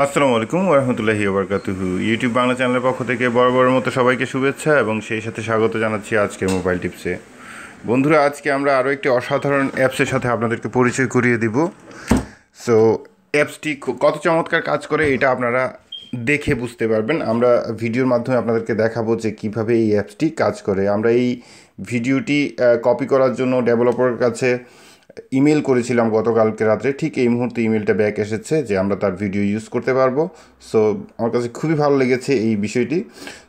আসসালামু আলাইকুম ওয়া রাহমাতুল্লাহি ওয়া বারাকাতুহু। ইউটিউব বাংলা চ্যানেলের পক্ষ থেকে বরাবরের মতো সবাইকে শুভেচ্ছা এবং সেই সাথে স্বাগত জানাচ্ছি আজকের মোবাইল টিপসে। বন্ধুরা, আজকে আমরা আরও একটি অসাধারণ অ্যাপসের সাথে আপনাদেরকে পরিচয় করিয়ে দিব। সো অ্যাপসটি কত চমৎকার কাজ করে এটা আপনারা দেখে বুঝতে পারবেন। আমরা ভিডিওর মাধ্যমে আপনাদেরকে দেখাবো যে কীভাবে এই অ্যাপসটি কাজ করে। আমরা এই ভিডিওটি কপি করার জন্য ডেভেলপারের কাছে ইমেল করেছিলাম গতকালকে রাত্রে। ঠিক এই মুহূর্তে ইমেলটা ব্যাক এসেছে যে আমরা তার ভিডিও ইউজ করতে পারবো। সো আমার কাছে খুবই ভালো লেগেছে এই বিষয়টি।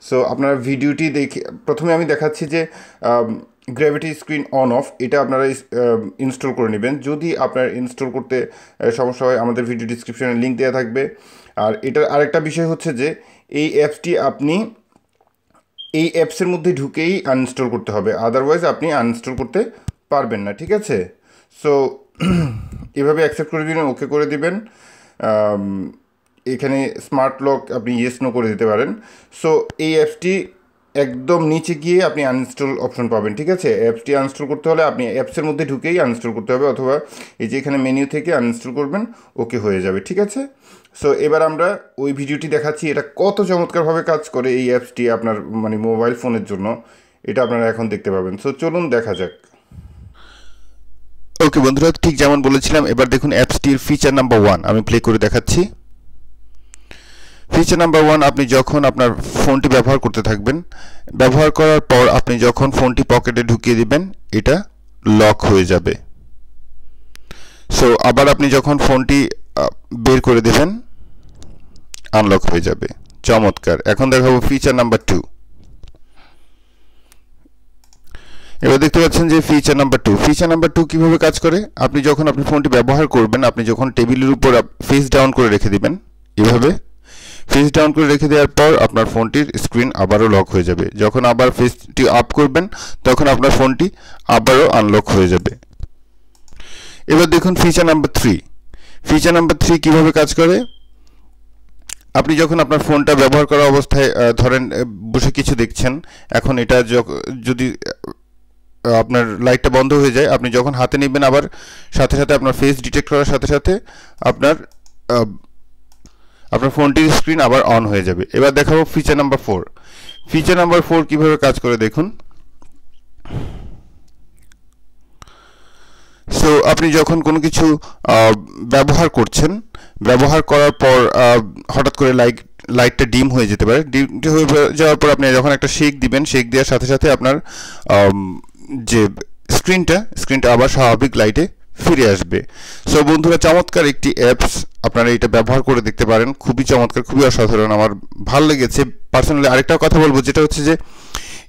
সো আপনারা ভিডিওটি দেখে প্রথমে আমি দেখাচ্ছি যে গ্র্যাভিটি স্ক্রিন অন অফ এটা আপনারা ইনস্টল করে নেবেন। যদি আপনার ইনস্টল করতে সমস্যা হয় আমাদের ভিডিও ডিসক্রিপশনে লিঙ্ক দেওয়া থাকবে। আর এটার আরেকটা বিষয় হচ্ছে যে এই অ্যাপসটি আপনি এই অ্যাপসের মধ্যে ঢুকেই আনইনস্টল করতে হবে, আদারওয়াইজ আপনি আনইনস্টল করতে পারবেন না, ঠিক আছে? সো এভাবে অ্যাকসেপ্ট করে দিবেন, ওকে করে দিবেন। এখানে স্মার্ট লক আপনি ইয়েস নো করে দিতে পারেন। সো এই অ্যাপসটি একদম নিচে গিয়ে আপনি আনইনস্টল অপশন পাবেন, ঠিক আছে? অ্যাপসটি আনইনস্টল করতে হলে আপনি অ্যাপসের মধ্যে ঢুকেই আনইনস্টল করতে হবে, অথবা এই যে এখানে মেনু থেকে আনইনস্টল করবেন, ওকে হয়ে যাবে, ঠিক আছে? সো এবার আমরা ওই ভিডিওটি দেখাচ্ছি এটা কত চমৎকারভাবে কাজ করে এই অ্যাপসটি আপনার মানে মোবাইল ফোনের জন্য, এটা আপনারা এখন দেখতে পাবেন। সো চলুন দেখা যাক। ওকে বন্ধুরা, ঠিক যেমন বলেছিলাম, এবার দেখুন অ্যাপসটির ফিচার নাম্বার 1 আমি প্লে করে দেখাচ্ছি। ফিচার নাম্বার 1, আপনি যখন আপনার ফোনটি ব্যবহার করতে থাকবেন, ব্যবহার করার পর আপনি যখন ফোনটি পকেটে ঢুকিয়ে দিবেন এটা লক হয়ে যাবে। সো আবার আপনি যখন ফোনটি বের করে দেবেন আনলক হয়ে যাবে। চমৎকার। এখন দেখাবো ফিচার নাম্বার 2। এবার দেখতে পাচ্ছেন যে ফিচার নাম্বার 2। ফিচার নাম্বার 2 কীভাবে কাজ করে? আপনি যখন আপনি ফোনটি ব্যবহার করবেন, আপনি যখন টেবিলের উপর ফেস ডাউন করে রেখে দিবেন, এভাবে ফেস ডাউন করে রেখে দেওয়ার পর আপনার ফোনটির স্ক্রিন আবারও লক হয়ে যাবে। যখন আবার ফেসটি আপ করবেন তখন আপনার ফোনটি আবারও আনলক হয়ে যাবে। এবার দেখুন ফিচার নাম্বার 3। ফিচার নাম্বার 3 কীভাবে কাজ করে? আপনি যখন আপনার ফোনটা ব্যবহার করা অবস্থায় ধরেন বসে কিছু দেখছেন, এখন এটা যদি আপনার লাইটটা বন্ধ হয়ে যায়, আপনি যখন হাতে নেবেন আবার সাথে সাথে আপনার ফেস ডিটেক্ট করার সাথে সাথে আপনার ফোনটির স্ক্রিন আবার অন হয়ে যাবে। এবার দেখাবো ফিচার নাম্বার 4। ফিচার নাম্বার 4 কীভাবে কাজ করে দেখুন। সো আপনি যখন কোনো কিছু ব্যবহার করছেন, ব্যবহার করার পর হঠাৎ করে লাইটটা ডিম হয়ে যেতে পারে। ডিম হয়ে যাওয়ার পর আপনি যখন একটা শেক দিবেন, শেক দেওয়ার সাথে সাথে আপনার যে স্ক্রিনটা আবার স্বাভাবিক লাইটে ফিরে আসবে। সো বন্ধুরা, চমৎকার একটি অ্যাপস, আপনারা এটা ব্যবহার করে দেখতে পারেন। খুবই চমৎকার, খুবই অসাধারণ, আমার ভালো লেগেছে পার্সোনালি। আরেকটা কথা বলবো, যেটা হচ্ছে যে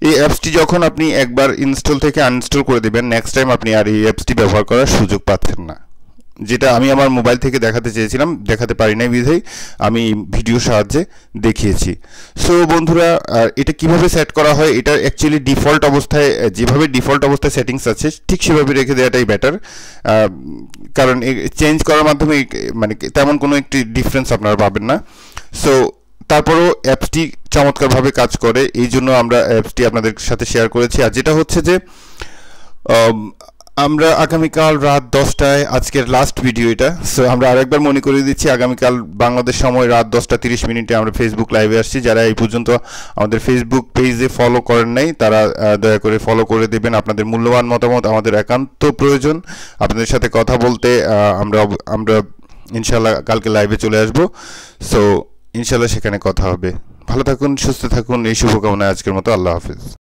এই অ্যাপসটি যখন আপনি একবার ইনস্টল থেকে আনইনস্টল করে দেবেন, নেক্সট টাইম আপনি আর এই অ্যাপসটি ব্যবহার করার সুযোগ পাচ্ছেন না। যেটা আমি আমার মোবাইল থেকে দেখাতে চেয়েছিলাম, দেখাতে পারি নাই বিধায় আমি ভিডিওর সাহায্যে দেখিয়েছি। সো বন্ধুরা, এটা কিভাবে সেট করা হয়, এটা অ্যাকচুয়ালি ডিফল্ট অবস্থায় যেভাবে ডিফল্ট অবস্থায় সেটিংস আছে ঠিক সেভাবে রেখে দেওয়াটাই বেটার। কারণ চেঞ্জ করার মাধ্যমে মানে তেমন কোনো একটি ডিফারেন্স আপনারা পাবেন না। সো তারপরেও অ্যাপসটি চমৎকারভাবে কাজ করে, এই জন্য আমরা অ্যাপসটি আপনাদের সাথে শেয়ার করেছি। আর যেটা হচ্ছে যে আমরা আগামীকাল রাত 10টায় আজকের লাস্ট ভিডিও এটা। সো আমরা আরেকবার মনে করিয়ে দিচ্ছি, আগামীকাল বাংলাদেশ সময় রাত 10:30 আমরা ফেসবুক লাইভে আসছি। যারা এই পর্যন্ত আমাদের ফেসবুক পেজে ফলো করেন নাই তারা দয়া করে ফলো করে দেবেন। আপনাদের মূল্যবান মতামত আমাদের একান্ত প্রয়োজন। আপনাদের সাথে কথা বলতে আমরা ইনশাল্লাহ কালকে লাইভে চলে আসব। সো ইনশাল্লাহ সেখানে কথা হবে। ভালো থাকুন, সুস্থ থাকুন, এই শুভকামনায় আজকের মতো আল্লাহ হাফিজ।